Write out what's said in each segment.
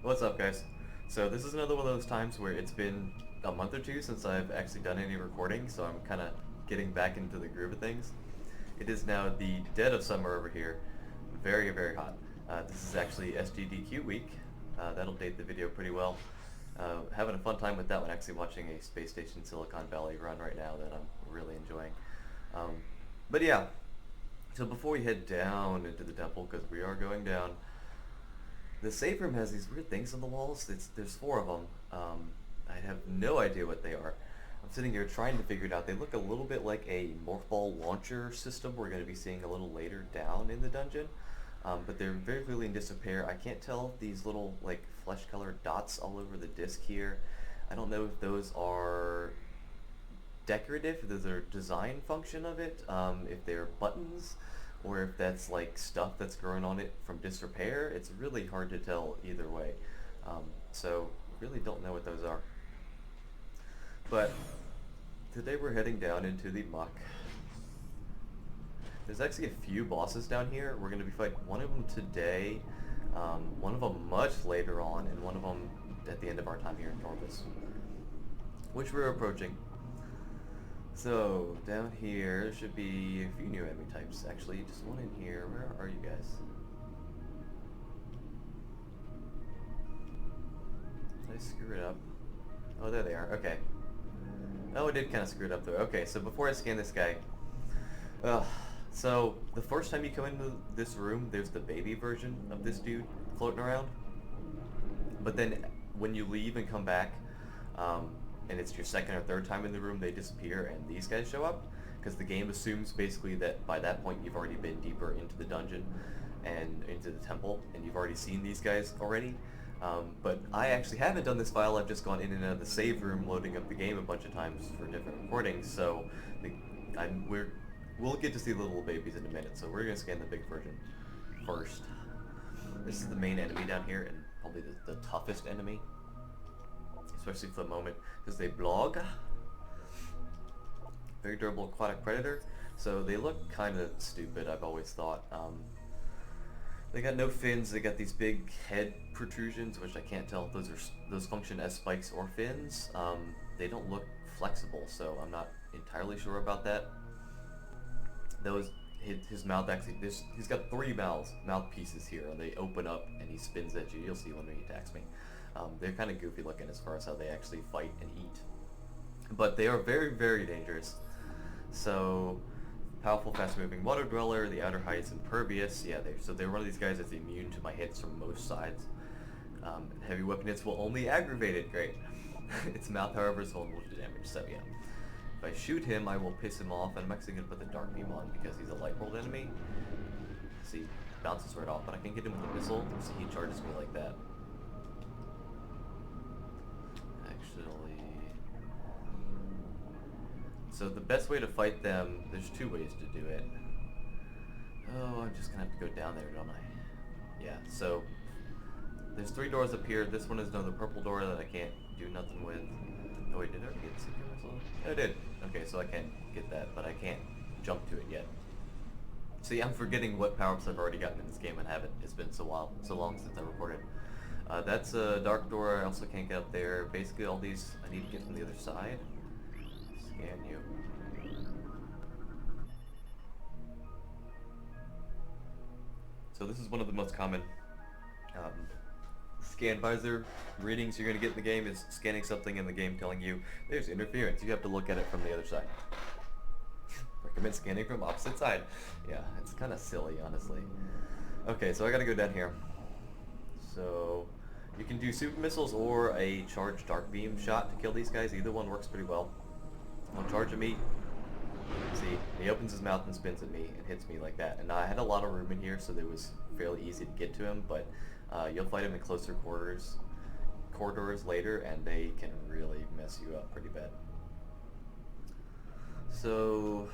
What's up, guys? So this is another one of those times where it's been a month or two since I've actually done any recording, so I'm kind of getting back into the groove of things. It is now the dead of summer over here. Very, very hot. This is actually SGDQ week. That'll date the video pretty well. Having a fun time with that one, actually watching a Space Station Silicon Valley run right now that I'm really enjoying. Um, but yeah, so before we head down into the temple, because we are going down, the safe room has these weird things on the walls. There's four of them. I have no idea what they are. I'm sitting here trying to figure it out. They look a little bit like a morph ball launcher system we're going to be seeing a little later down in the dungeon. But they're very clearly in disrepair. I can't tell these little like flesh-colored dots all over the disc here. I don't know if those are decorative, if those are design function of it, if they're buttons, or if that's like stuff that's growing on it from disrepair. It's really hard to tell either way. So really don't know what those are. But today we're heading down into the muck. There's actually a few bosses down here. We're going to be fighting one of them today, one of them much later on, and one of them at the end of our time here in Torvis, which we're approaching. So, down here should be a few new enemy types, actually. Just one in here. Where are you guys? Did I screw it up? Oh, there they are. Okay. Oh, I did kind of screw it up, though. Okay, so before I scan this guy... so, the first time you come into this room, there's the baby version of this dude floating around. But then, when you leave and come back, and it's your second or third time in the room, they disappear and these guys show up, because the game assumes basically that by that point you've already been deeper into the dungeon and into the temple, and you've already seen these guys already. But I actually haven't done this file. I've just gone in and out of the save room, loading up the game a bunch of times for different recordings, so we'll get to see the little babies in a minute, so we're going to scan the big version first. This is the main enemy down here, and probably the toughest enemy, especially for the moment, because they blog. Very durable aquatic predator. So they look kind of stupid, I've always thought. They got no fins. They got these big head protrusions, which I can't tell if those function as spikes or fins. They don't look flexible, so I'm not entirely sure about that. His mouth actually, he's got three mouthpieces here, and they open up and he spins at you. You'll see when he attacks me. They're kind of goofy looking as far as how they actually fight and eat. But they are very, very dangerous. So, powerful, fast-moving water dweller, the outer height is impervious. Yeah, they're one of these guys that's immune to my hits from most sides. Heavy weapon hits will only aggravate it. Great. Its mouth, however, is vulnerable to damage. So, yeah. If I shoot him, I will piss him off, and I'm actually going to put the dark beam on because he's a light world enemy. See, bounces right off, but I can get him with a missile, so he charges me like that. So the best way to fight them, there's two ways to do it. Oh, I'm just gonna have to go down there, don't I? Yeah, so there's three doors up here. This one is another purple door that I can't do nothing with. Oh wait, did I get secure missile? Yeah, I did. Okay, so I can't get that, but I can't jump to it yet. See, I'm forgetting what power-ups I've already gotten in this game and haven't. It's been so long since I recorded. That's a dark door. I also can't get up there. Basically, all these I need to get from the other side. Scan you. So this is one of the most common scan visor readings you're going to get in the game, is scanning something in the game telling you there's interference. You have to look at it from the other side. Recommend scanning from opposite side. Yeah, it's kind of silly, honestly. Okay, so I got to go down here. So you can do super missiles or a charged dark beam shot to kill these guys. Either one works pretty well. I'll charge at me. See, he opens his mouth and spins at me and hits me like that. And I had a lot of room in here, so it was fairly easy to get to him, but you'll fight him in closer corridors later, and they can really mess you up pretty bad. So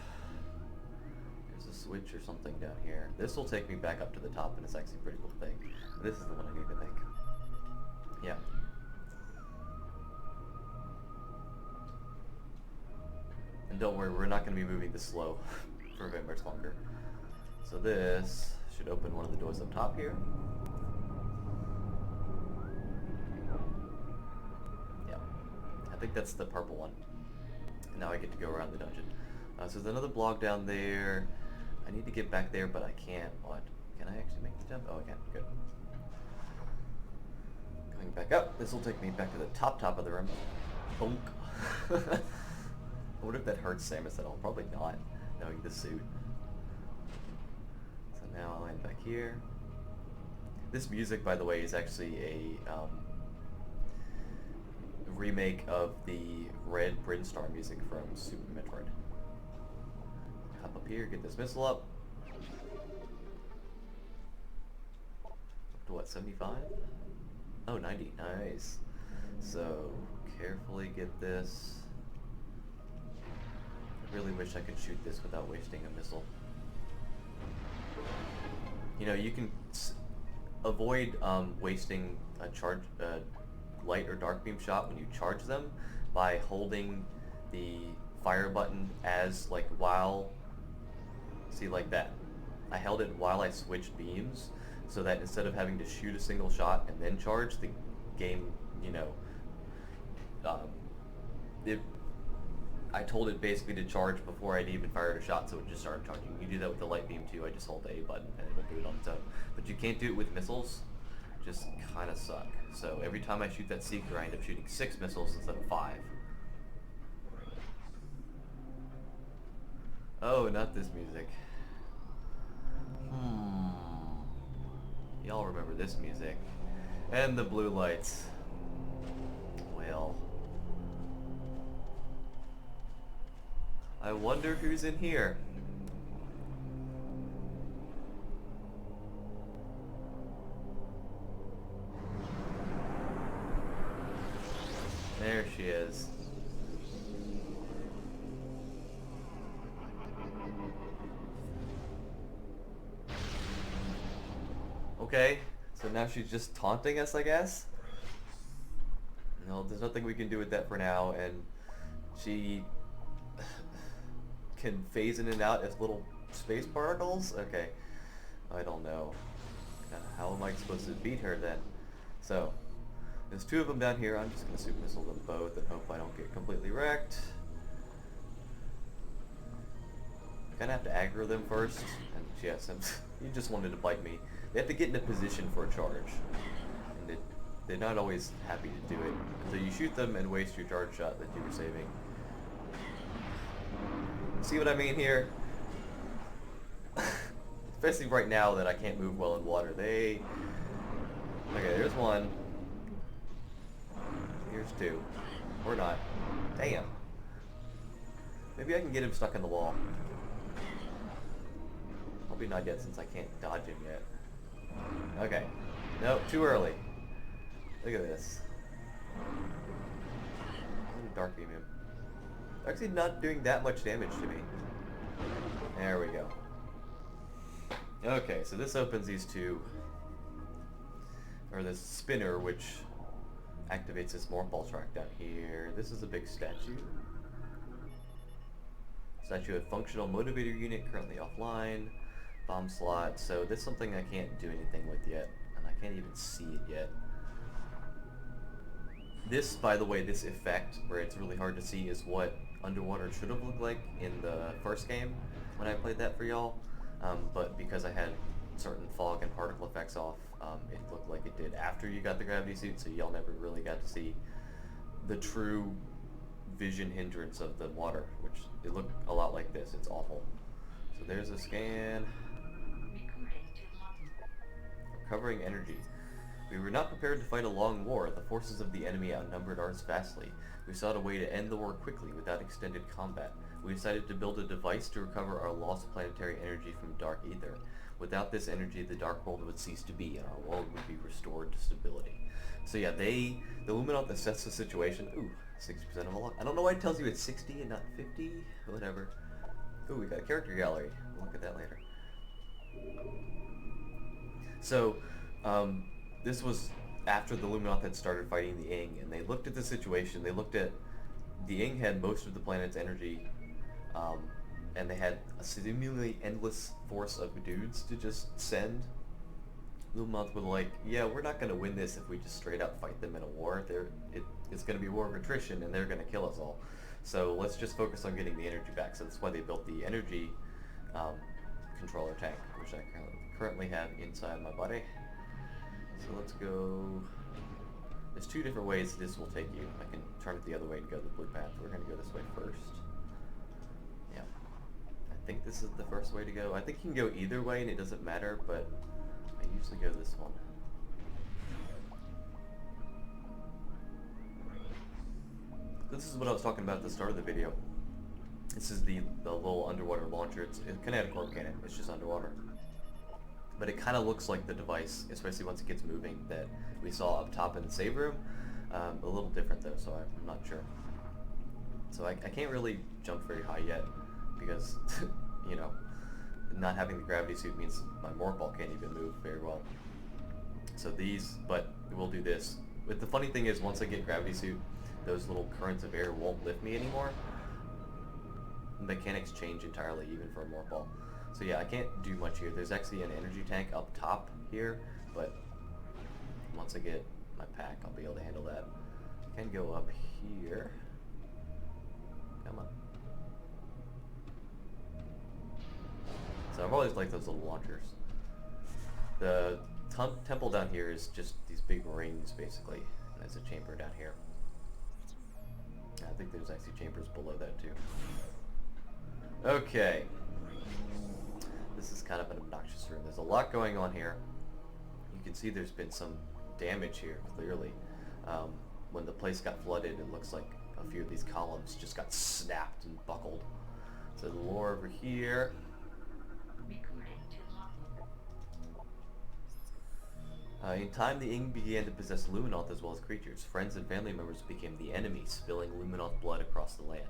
there's a switch or something down here. This will take me back up to the top, and it's actually a pretty cool thing. This is the one I need to think. Yeah. And don't worry, we're not going to be moving this slow for very much longer. So this should open one of the doors up top here. think that's the purple one. And now I get to go around the dungeon. So there's another block down there. I need to get back there, but I can't. What? Can I actually make the jump? Oh, I can. Good. Going back up. This will take me back to the top of the room. Bonk. I wonder if that hurts Samus at all. Probably not, knowing the suit. So now I'll land back here. This music, by the way, is actually a remake of the Red Brinstar music from Super Metroid. Hop up here, get this missile up. Up to what, 75? Oh, 90. Nice. So, carefully get this. I really wish I could shoot this without wasting a missile. You know, you can avoid wasting a charge, light or dark beam shot when you charge them by holding the fire button as, like, while, see, like that. I held it while I switched beams, so that instead of having to shoot a single shot and then charge, the game, you know, I told it basically to charge before I'd even fired a shot, so it just started charging. You can do that with the light beam too. I just hold the A button and it'll do it on its own. But you can't do it with missiles. Just kind of suck. So every time I shoot that Seeker, I end up shooting 6 missiles instead of 5. Oh, not this music. Y'all remember this music. And the blue lights. Well, I wonder who's in here. There she is. Okay, so now she's just taunting us, I guess? No, there's nothing we can do with that for now, and she can phase in and out as little space particles? Okay, I don't know. How am I supposed to beat her then? So, there's 2 of them down here. I'm just going to super missile them both and hope I don't get completely wrecked. I kind of have to aggro them first. And yes, he just wanted to bite me. They have to get in a position for a charge. And they're not always happy to do it. So you shoot them and waste your charge shot that you were saving. See what I mean here? Especially right now that I can't move well in water. Okay, there's 1. Here's 2. Or not. Damn. Maybe I can get him stuck in the wall. Probably not yet since I can't dodge him yet. Okay. No, too early. Look at this. I'm gonna dark beam him. Actually not doing that much damage to me. There we go. Okay, so this opens these 2. Or this spinner, which activates this Morphball track down here. This is a big statue. Statue of functional motivator unit currently offline. Bomb slot. So this is something I can't do anything with yet. And I can't even see it yet. This, by the way, this effect, where it's really hard to see, is what underwater should have looked like in the first game when I played that for y'all. But because I had certain fog and particle effects off, it looked like it did after you got the gravity suit, so y'all never really got to see the true vision hindrance of the water, which it looked a lot like this. It's awful. So there's a scan. Recovering energy. We were not prepared to fight a long war. The forces of the enemy outnumbered ours vastly. We sought a way to end the war quickly without extended combat. We decided to build a device to recover our lost planetary energy from dark ether. Without this energy, the dark world would cease to be, and our world would be restored to stability. So yeah, the Luminant assess the situation. Ooh, 60% of a lot. I don't know why it tells you it's 60 and not 50. Whatever. Ooh, we got a character gallery. We'll look at that later. So, this was after the Luminant had started fighting the Ing, and they looked at the situation. They looked at the Ing had most of the planet's energy, and they had a seemingly endless force of dudes to just send. Lumoth were like, yeah, we're not going to win this if we just straight up fight them in a war. It's going to be a war of attrition, and they're going to kill us all. So let's just focus on getting the energy back. So that's why they built the energy controller tank, which I currently have inside my body. So let's go... There's two different ways this will take you. I can turn it the other way and go the blue path. We're going to go this way first. Yeah. I think this is the first way to go. I think you can go either way and it doesn't matter, but I usually go this one. This is what I was talking about at the start of the video. This is the little underwater launcher. It's a kinetic orb cannon. It's just underwater. But it kind of looks like the device, especially once it gets moving, that we saw up top in the save room. A little different though, so I'm not sure. So I can't really jump very high yet because, you know, not having the gravity suit means my morph ball can't even move very well. So but we'll do this. But the funny thing is, once I get gravity suit, those little currents of air won't lift me anymore. Mechanics change entirely, even for a morph ball. So yeah, I can't do much here. There's actually an energy tank up top here, but once I get my pack, I'll be able to handle that. I can go up here. Come on. So I've always liked those little launchers. The temple down here is just these big rings, basically. And there's a chamber down here. I think there's actually chambers below that too. Okay. This is kind of an obnoxious room. There's a lot going on here. You can see there's been some damage here, clearly. When the place got flooded, it looks like a few of these columns just got snapped and buckled. So the lore over here. In time, the Ing began to possess Luminoth as well as creatures. Friends and family members became the enemy, spilling Luminoth blood across the land.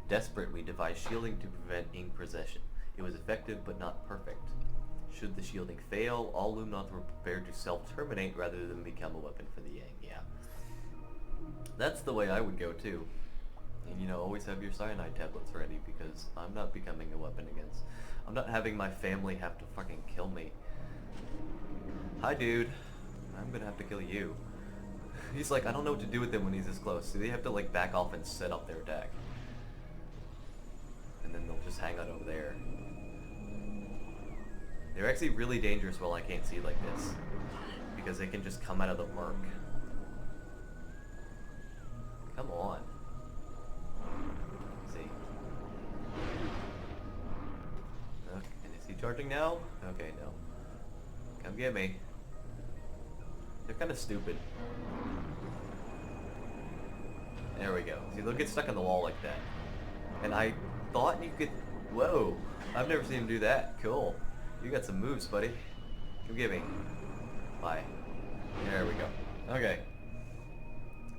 Desperate, we devised shielding to prevent Ing possession. It was effective, but not perfect. Should the shielding fail, all Luminoth were prepared to self-terminate rather than become a weapon for the Yang. Yeah. That's the way I would go, too. And, you know, always have your cyanide tablets ready, because I'm not becoming a weapon against... I'm not having my family have to fucking kill me. Hi, dude. I'm gonna have to kill you. He's like, I don't know what to do with him when he's this close. So they have to, like, back off and set up their attack. And then they'll just hang out over there. They're actually really dangerous while I can't see like this, because they can just come out of the murk. Come on. Let's see. Okay, is he charging now? Okay, no. Come get me. They're kind of stupid. There we go. See, they'll get stuck in the wall like that. And I thought you could... Whoa! I've never seen him do that. Cool. You got some moves, buddy. Come get me. Bye. There we go. Okay.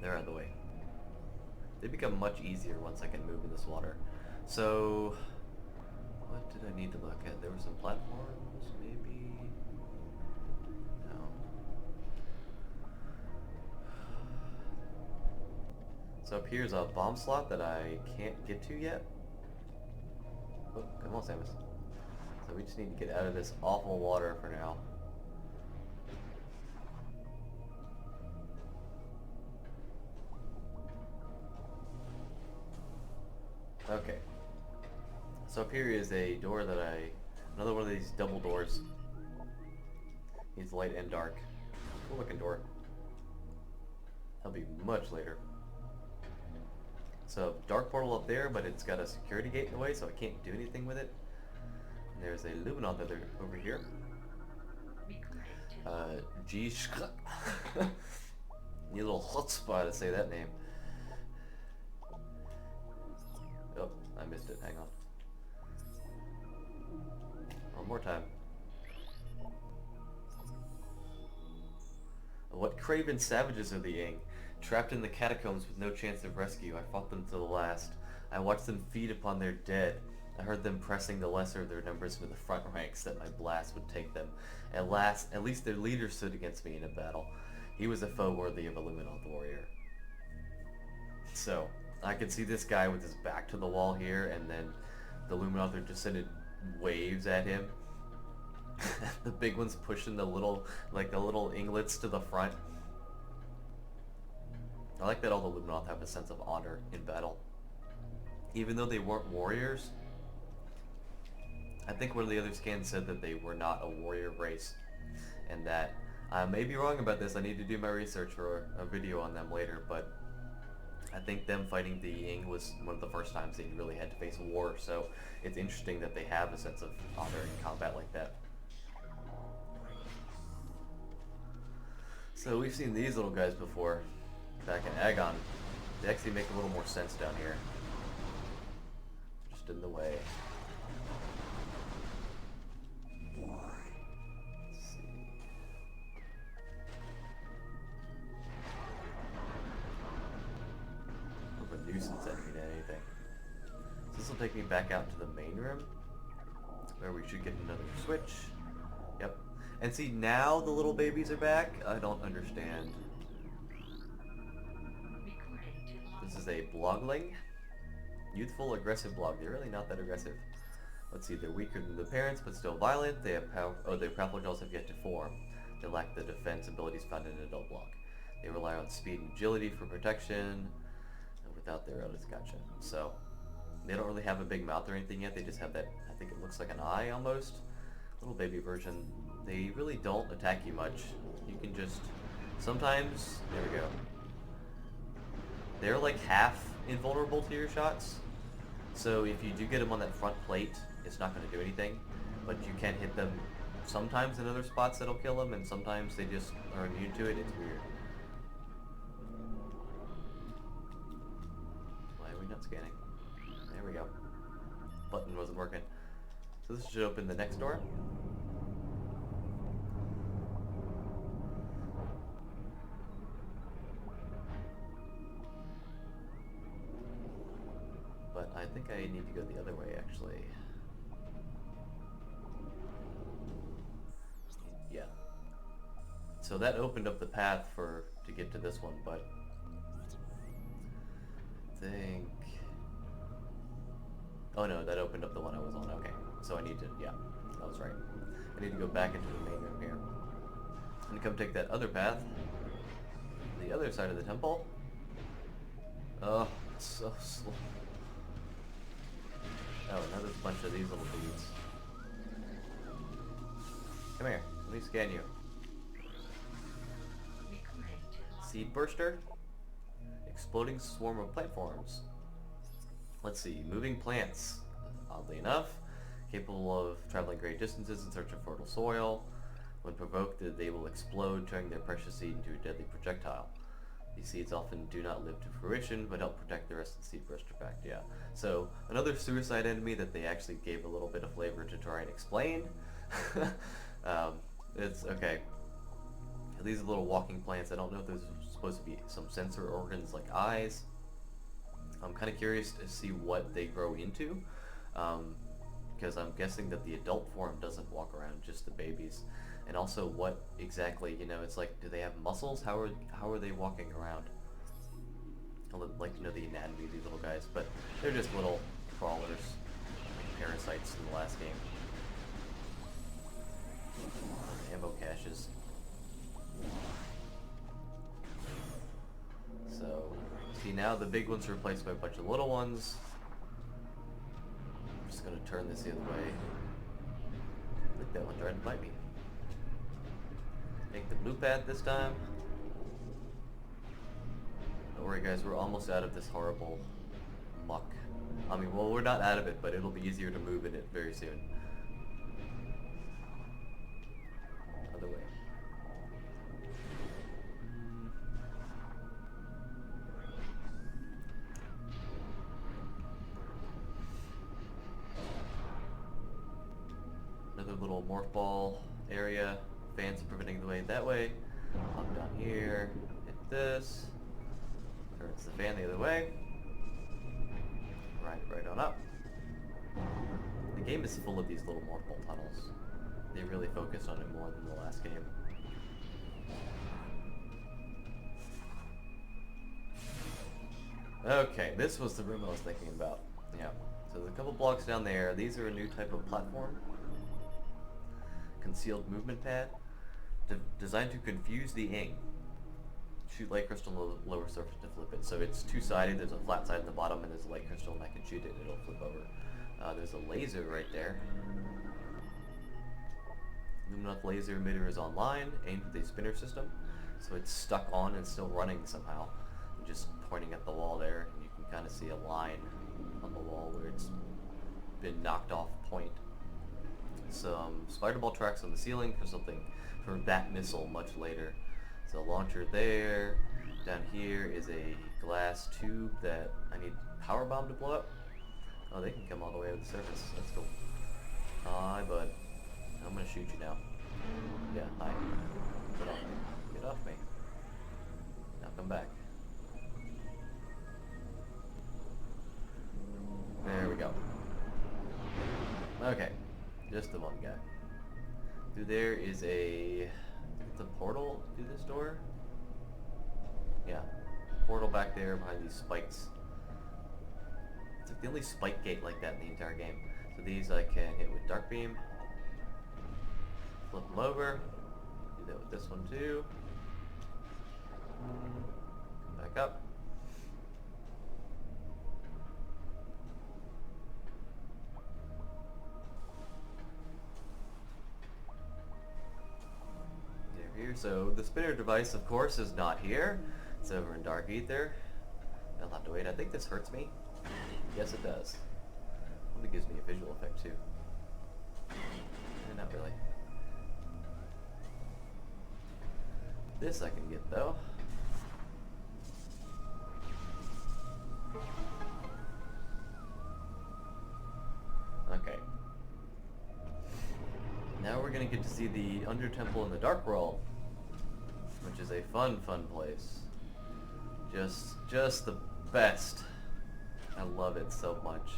They're out of the way. They become much easier once I can move in this water. So... what did I need to look at? There were some platforms, maybe? No. So up here's a bomb slot that I can't get to yet. Oh, come on, Samus. So we just need to get out of this awful water for now. Okay. So up here is a door that another one of these double doors. Needs light and dark. Cool looking door. That'll be much later. So dark portal up there, but it's got a security gate in the way, so I can't do anything with it. And there's a Luminoth over here. Geesh. Need a little chutzpah to say that name. Oh, I missed it. Hang on. One more time. What craven savages are the Yang? Trapped in the catacombs with no chance of rescue, I fought them to the last. I watched them feed upon their dead. I heard them pressing the lesser of their numbers for the front ranks that my blast would take them. At least their leader stood against me in a battle. He was a foe worthy of a Luminoth warrior. So, I can see this guy with his back to the wall here, and then the Luminoth are just sending waves at him. The big ones pushing the little, like the little inglets to the front. I like that all the Luminoth have a sense of honor in battle. Even though they weren't warriors, I think one of the other scans said that they were not a warrior race. And that, I may be wrong about this, I need to do my research for a video on them later, but I think them fighting the Ying was one of the first times they really had to face a war, so it's interesting that they have a sense of honor in combat like that. So we've seen these little guys before, back in Agon. They actually make a little more sense down here. Just in the way. Let's see. Hope a nuisance enemy to anything. So this will take me back out to the main room, where we should get another switch. Yep. And see, now the little babies are back? I don't understand. This is a blogling. Youthful, aggressive blog. They're really not that aggressive. Let's see, they're weaker than the parents, but still violent. They have their powerful jaws have yet to form. They lack the defense abilities found in an adult blog. They rely on speed and agility for protection. And without their others, gotcha. So, they don't really have a big mouth or anything yet. They just have that, I think it looks like an eye almost. Little baby version. They really don't attack you much. You can just, sometimes, there we go. They're like half invulnerable to your shots. So if you do get them on that front plate, it's not going to do anything. But you can hit them sometimes in other spots that'll kill them, and sometimes they just are immune to it. It's weird. Why are we not scanning? There we go. Button wasn't working. So this should open the next door. But I think I need to go the other way, actually. Yeah. So that opened up the path to get to this one, but I think... Oh no, that opened up the one I was on, okay. So I need to, yeah, that was right. I need to go back into the main room here. And come take that other path. The other side of the temple. Oh, it's so slow. Oh, now there's a bunch of these little dudes. Come here, let me scan you. Seed burster? Exploding swarm of plant forms. Let's see, moving plants. Oddly enough, capable of traveling great distances in search of fertile soil. When provoked, they will explode, turning their precious seed into a deadly projectile. These seeds often do not live to fruition, but help protect the rest of the seed burster pack. Yeah. So another suicide enemy that they actually gave a little bit of flavor to try and explain. It's okay. These are little walking plants. I don't know if those are supposed to be some sensor organs like eyes. I'm kind of curious to see what they grow into, because I'm guessing that the adult form doesn't walk around, just the babies. And also what exactly, you know, it's like, do they have muscles? How are they walking around? I would like to know the anatomy of these little guys, but they're just little crawlers, parasites in the last game. Ammo caches. So, see, now the big ones are replaced by a bunch of little ones. I'm just gonna turn this the other way. I think that one tried to bite me. Take the blue path this time. Don't worry guys, we're almost out of this horrible muck. I mean, well, we're not out of it, but it'll be easier to move in it very soon. Other way. Another little morph ball area. Fans are preventing the way that way. Pop down here, hit this. Turns the fan the other way. Right on up. The game is full of these little morph ball tunnels. They really focused on it more than the last game. Okay, this was the room I was thinking about. Yeah. So there's a couple blocks down there. These are a new type of platform. concealed movement pad designed to confuse the ink. Shoot light crystal on the lower surface to flip it. So it's two-sided. There's a flat side in the bottom, and there's a light crystal, and I can shoot it, and it'll flip over. There's a laser right there. Luminous laser emitter is online, aimed with a spinner system, so it's stuck on and still running somehow. I'm just pointing at the wall there, and you can kind of see a line on the wall where it's been knocked off point. Some spider ball tracks on the ceiling for that missile much later. So launcher there. Down here is a glass tube that I need power bomb to blow up. Oh, they can come all the way to the surface. That's cool. Hi, bud. I'm gonna shoot you now. Yeah, hi. Get off me. Get off me. Now come back. There we go. Okay. Just the one guy. Through there is a portal through this door? Yeah. Portal back there behind these spikes. It's like the only spike gate like that in the entire game. So these I can hit with Dark Beam. Flip them over. Do that with this one too. Come back up. Here. So the spinner device, of course, is not here. It's over in Dark Ether. I'll have to wait. I think this hurts me. Yes, it does. Probably gives me a visual effect too. Not really. This I can get though. Okay. Now we're gonna get to see the Under Temple in the Dark World, which is a fun place. Just the best. I love it so much.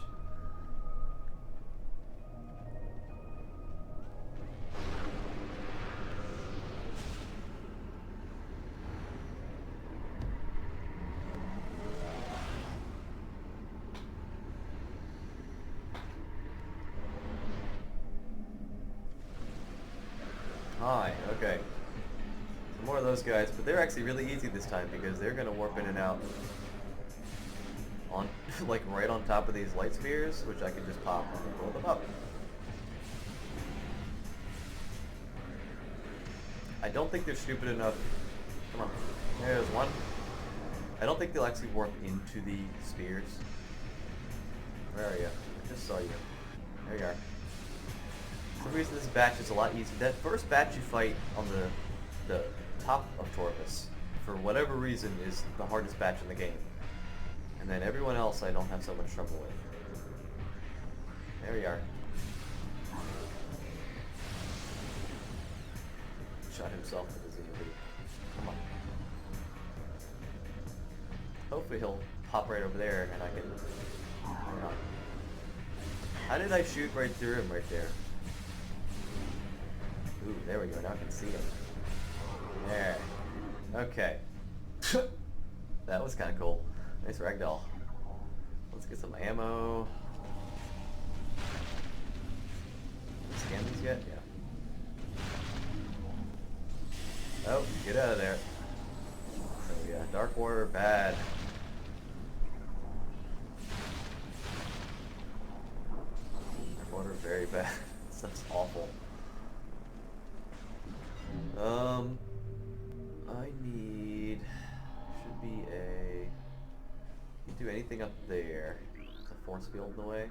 Hi, okay. Some more of those guys, but they're actually really easy this time because they're gonna warp in and out on like right on top of these light spheres, which I can just pop and blow them up. I don't think they're stupid enough. Come on. There's one. I don't think they'll actually warp into the spheres. Where are you? I just saw you. There you are. For some reason this batch is a lot easier. That first batch you fight on the top of Torvus, for whatever reason, is the hardest batch in the game. And then everyone else I don't have so much trouble with. There you are. Shot himself with his EMP. Come on. Hopefully he'll pop right over there and I can... Hang on. How did I shoot right through him right there? Ooh, there we go. Now I can see him. There. Okay. That was kind of cool. Nice ragdoll. Let's get some ammo. Scan these yet? Yeah. Oh, get out of there. Oh yeah, Dark Warrior bad. Dark Warrior very bad. That's awful. I need... should be a... Can't do anything up there. It's a force field in the way.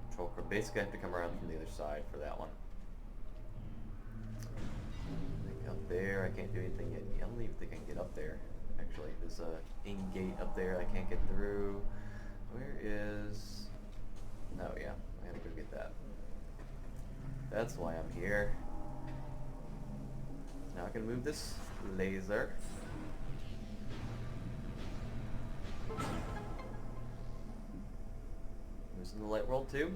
Control core. Basically I have to come around from the other side for that one. Up there, I can't do anything yet. I don't even think I can get up there. Actually, there's a in-gate up there I can't get through. Where is... Oh yeah, I gotta go get that. That's why I'm here. Now I can move this laser. Who's in the light world too?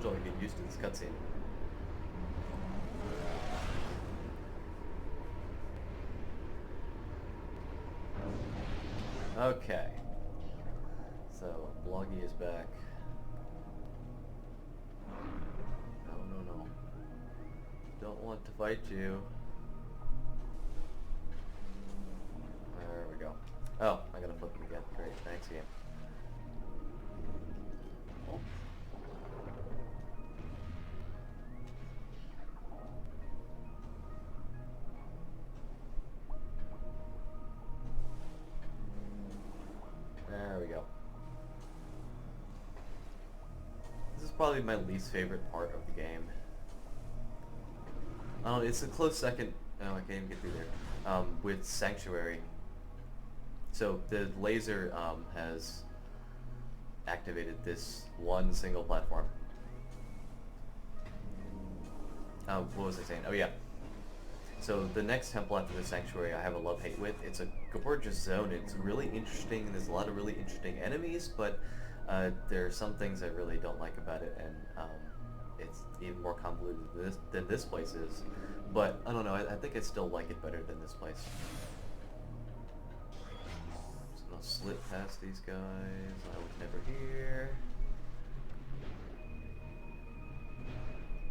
told you I'll get used to this cutscene. Okay. So, Bloggy is back. No. Don't want to fight you. There we go. Oh, I gotta flip him again. Great, thanks game. Oh. There we go. This is probably my least favorite part of the game. It's a close second. Oh, I can't even get through there. With Sanctuary. So the laser has activated this one single platform. What was I saying? Oh yeah. So the next temple after the Sanctuary I have a love-hate with. It's a gorgeous zone. It's really interesting. There's a lot of really interesting enemies, but there are some things I really don't like about it, and it's even more convoluted than this place is. But I don't know. I think I still like it better than this place. Just gonna slip past these guys. I was never here.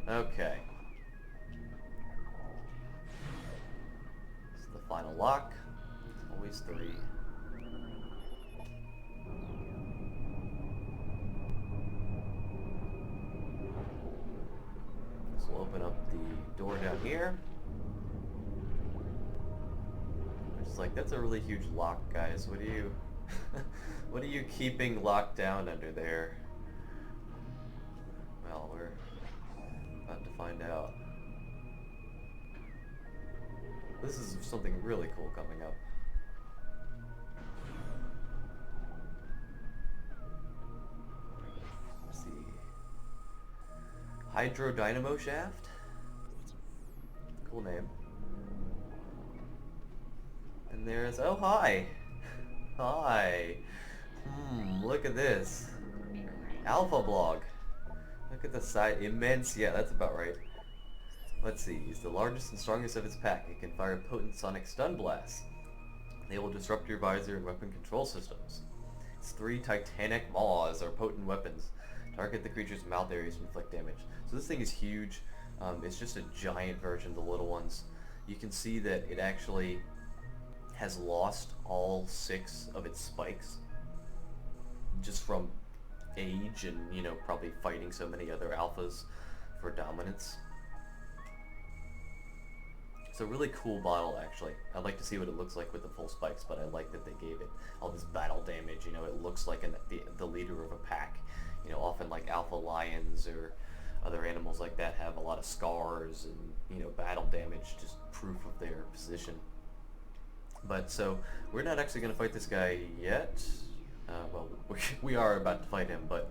Okay. This is the final lock. Always 3. This will open up the door down here. It's like, that's a really huge lock, guys. What are you what are you keeping locked down under there? Well, we're about to find out. This is something really cool coming up. Let's see. Hydrodynamo Shaft? Cool name. And there's, oh hi! Hi! Look at this. Alpha blog. Look at the size, immense, yeah, that's about right. Let's see, he's the largest and strongest of its pack. It can fire potent sonic stun blasts. They will disrupt your visor and weapon control systems. Its 3 titanic maws are potent weapons. Target the creature's mouth areas to inflict damage. So this thing is huge. It's just a giant version of the little ones. You can see that it actually has lost all 6 of its spikes. Just from age and, you know, probably fighting so many other alphas for dominance. It's a really cool model, actually. I'd like to see what it looks like with the full spikes, but I like that they gave it all this battle damage. You know, it looks like the leader of a pack. You know, often like alpha lions or other animals like that have a lot of scars and, you know, battle damage, just proof of their position. But so, we're not actually going to fight this guy yet. Well, we are about to fight him, but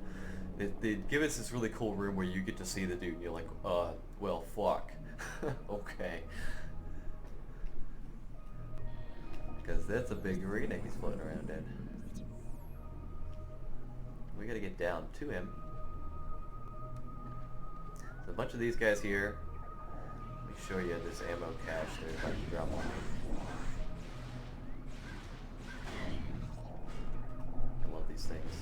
they give us this really cool room where you get to see the dude and you're like, well, fuck. Okay. Because that's a big arena he's floating around in. We gotta get down to him. There's a bunch of these guys here. Let me show you this ammo cache they're about to drop on me. I love these things.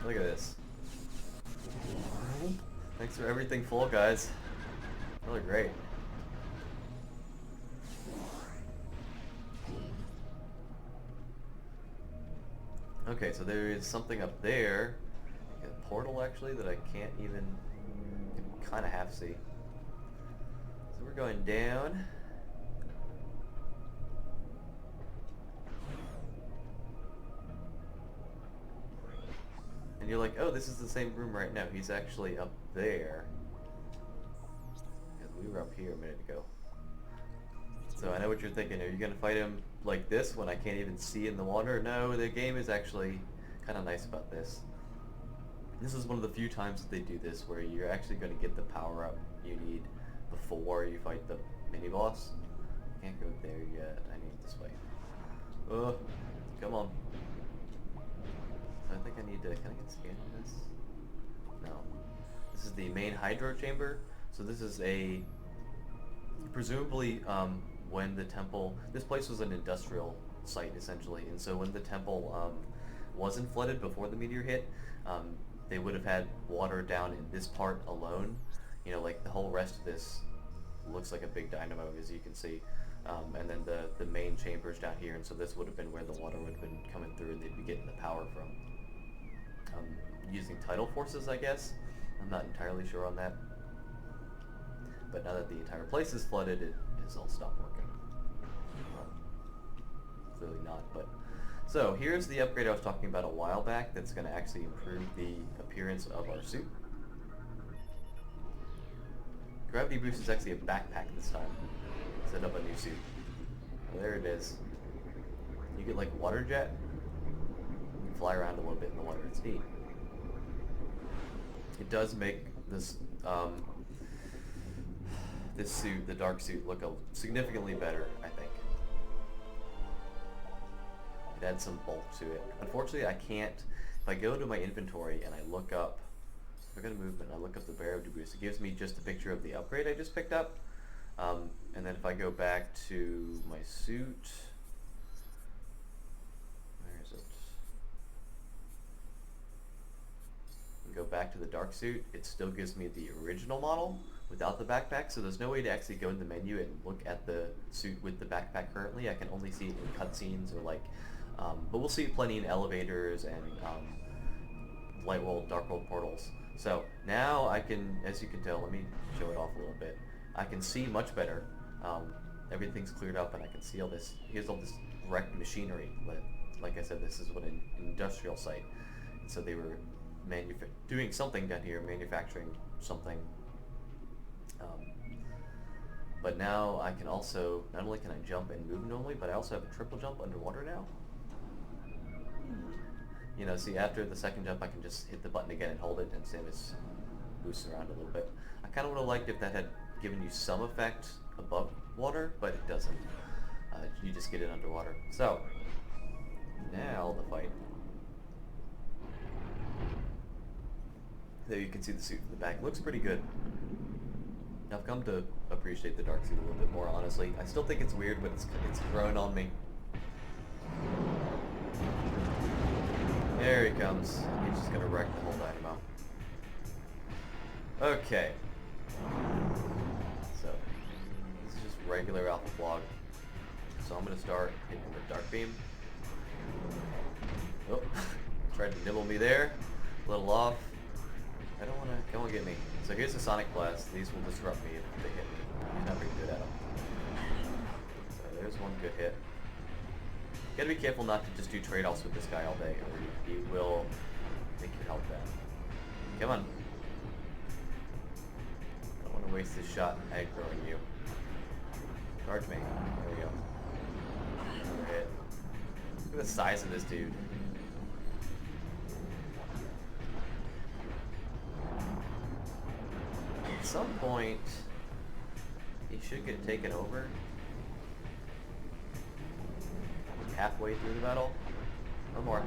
Look at this. Thanks for everything full, guys. Really great. Okay, so there is something up there. A portal, actually, that I can't even kind of half see. So we're going down. And you're like, oh, this is the same room right now. He's actually up there. Because we were up here a minute ago. So I know what you're thinking. Are you going to fight him like this when I can't even see in the water? No, the game is actually kind of nice about this. This is one of the few times that they do this where you're actually going to get the power up you need before you fight the mini-boss. Can't go there yet. I need this way. Come on. I think I need to, can I get a scan on this? No. This is the main hydro chamber. So this is a, presumably when the temple, this place was an industrial site essentially, and so when the temple wasn't flooded before the meteor hit, they would have had water down in this part alone. You know, like the whole rest of this looks like a big dynamo, as you can see. And then the main chamber's down here, and so this would have been where the water would have been coming through and they'd be getting the power from. Using tidal forces, I guess. I'm not entirely sure on that. But now that the entire place is flooded, it has all stopped working. Clearly not, but... So, here's the upgrade I was talking about a while back that's going to actually improve the appearance of our suit. Gravity boost is actually a backpack this time, instead of a new suit. Well, there it is. You get like water jet. You can fly around a little bit in the water. It's neat. It does make this this suit, the dark suit, look significantly better, I think. It adds some bulk to it. Unfortunately, I can't, if I go to my inventory and I look up, if I go to movement, I look up the gravity boost, it gives me just a picture of the upgrade I just picked up. And then if I go back to my suit, where is it? And go back to the dark suit, it still gives me the original model without the backpack, so there's no way to actually go in the menu and look at the suit with the backpack currently. I can only see it in cutscenes or like, but we'll see plenty in elevators and light world, dark world portals. So now I can, as you can tell, let me show it off a little bit. I can see much better. Everything's cleared up and I can see all this, here's all this wrecked machinery. Like I said, this is what an industrial site. So they were doing something down here, manufacturing something. But now I can also, not only can I jump and move normally, but I also have a triple jump underwater now. You know, see, after the second jump I can just hit the button again and hold it and Samus boosts around a little bit. I kind of would have liked if that had given you some effect above water, but it doesn't. You just get it underwater. So, now the fight. There you can see the suit from the back. Looks pretty good. I've come to appreciate the dark suit a little bit more, honestly. I still think it's weird, but it's grown on me. There he comes. He's just gonna wreck the whole dynamo. Okay. So, this is just regular alpha blog. So I'm gonna start hitting him with dark beam. Oh, tried to nibble me there. A little off. I don't wanna, come on, get me. So here's the Sonic Blast. These will disrupt me if they hit me. He's not very good at them. So there's one good hit. You gotta be careful not to just do trade-offs with this guy all day, or he will make your health down. Come on. I don't want to waste this shot aggroing you. Charge me. There we go. Another hit. Look at the size of this dude. At some point, he should get taken over. Halfway through the battle. Or more.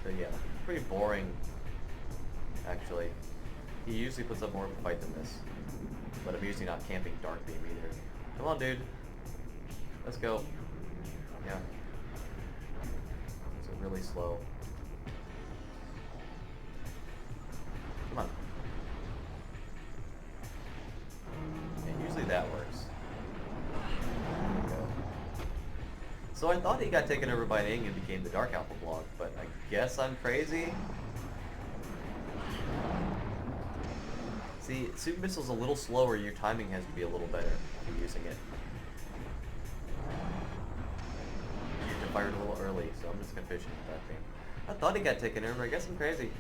So yeah, pretty boring, actually. He usually puts up more of a fight than this. But I'm usually not camping Dark Beam either. Come on, dude. Let's go. Yeah. It's really slow. Come on. Yeah, usually that works. There we go. So I thought he got taken over by Ing and became the Dark Alpha block, but I guess I'm crazy. See, Super Missile's a little slower, your timing has to be a little better if you're using it. You have to fire it a little early, so I'm just gonna fish into that thing. I thought he got taken over, I guess I'm crazy.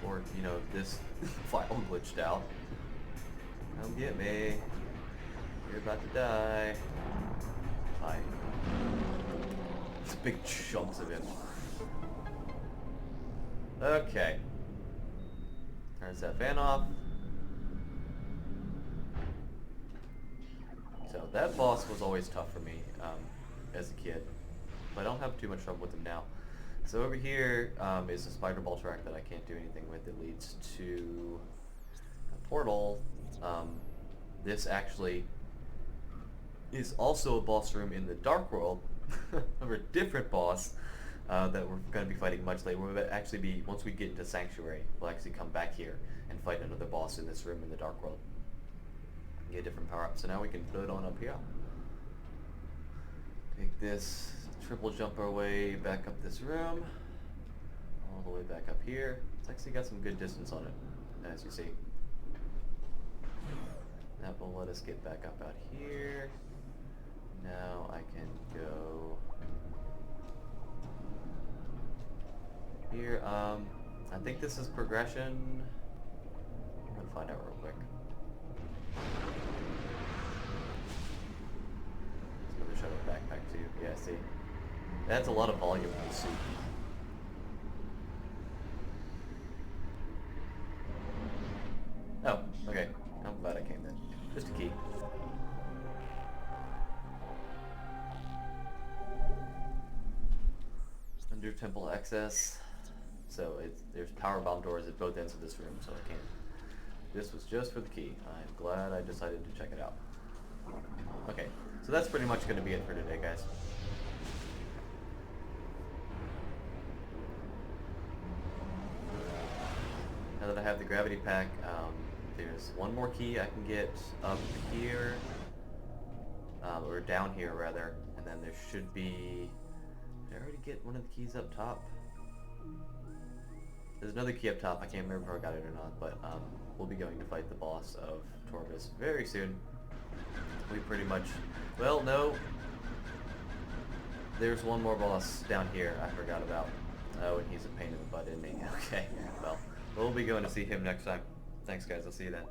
Or, you know, this file glitched out. Come get me. You're about to die. Hi. It's big chunks of him. Okay. Turns that fan off. that boss was always tough for me as a kid, but I don't have too much trouble with him now. So over here is a spider ball track that I can't do anything with. It leads to a portal. This actually is also a boss room in the Dark World of a different boss that we're going to be fighting much later. We'll actually be, once we get into Sanctuary, we'll actually come back here and fight another boss in this room in the Dark World. Get a different power up. So now we can float on up here. Take this triple jump our way back up this room, all the way back up here. It's actually got some good distance on it, as you see. That will let us get back up out here. Now I can go here. I think this is progression. I'm gonna find out real quick. Let's show the backpack too. Yeah, see, that's a lot of volume in the suit. Oh, okay. I'm glad I came then. Just a key. Under temple access. So there's power bomb doors at both ends of this room, so I can't. This was just for the key. I'm glad I decided to check it out. Okay, so that's pretty much going to be it for today, guys. Now that I have the gravity pack, there's one more key I can get up here, or down here rather, and then there should be, did I already get one of the keys up top? There's another key up top, I can't remember if I got it or not, but we'll be going to fight the boss of Torvus very soon. We pretty much, well, no, there's one more boss down here I forgot about. Oh, and he's a pain in the butt, isn't he? Okay, well, we'll be going to see him next time. Thanks guys, I'll see you then.